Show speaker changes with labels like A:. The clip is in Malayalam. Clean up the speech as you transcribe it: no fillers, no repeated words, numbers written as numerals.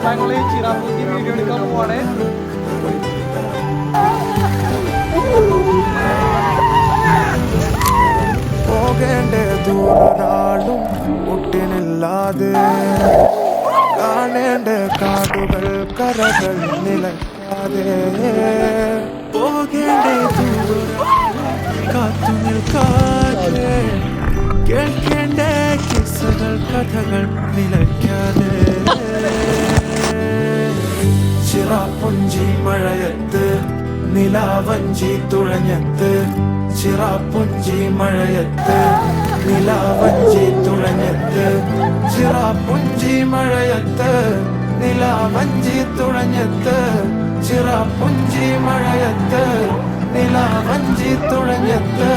A: ഞങ്ങൾ ചിറാപ്പൂഞ്ചി വീഡിയോ എടുക്കാൻ പോവാണ്.
B: പോകേണ്ട ദൂരൊരാളും ഒട്ടിനില്ലാതെ കാണേണ്ട കാടുകൾ കരകൾ നിലയ്ക്കാതെ പോകേണ്ട ദൂരം കാത്തു നിൽക്കാതെ കേൾക്കേണ്ട കിസ്സകൾ കഥകൾ നിലയ്ക്കാതെ ചിറാപ്പുഞ്ചി മഴയത്ത് നിലാവഞ്ചി തുഴഞ്ഞത്ത് ചിറാപ്പുഞ്ചി മഴയത്ത് നിലാവഞ്ചി തുഴഞ്ഞത്ത് ചിറാപ്പുഞ്ചി മഴയത്ത് നിലാവഞ്ചി തുഴഞ്ഞത്ത് ചിറാപ്പുഞ്ചി മഴയത്ത് നിലാവഞ്ചി തുഴഞ്ഞത്ത്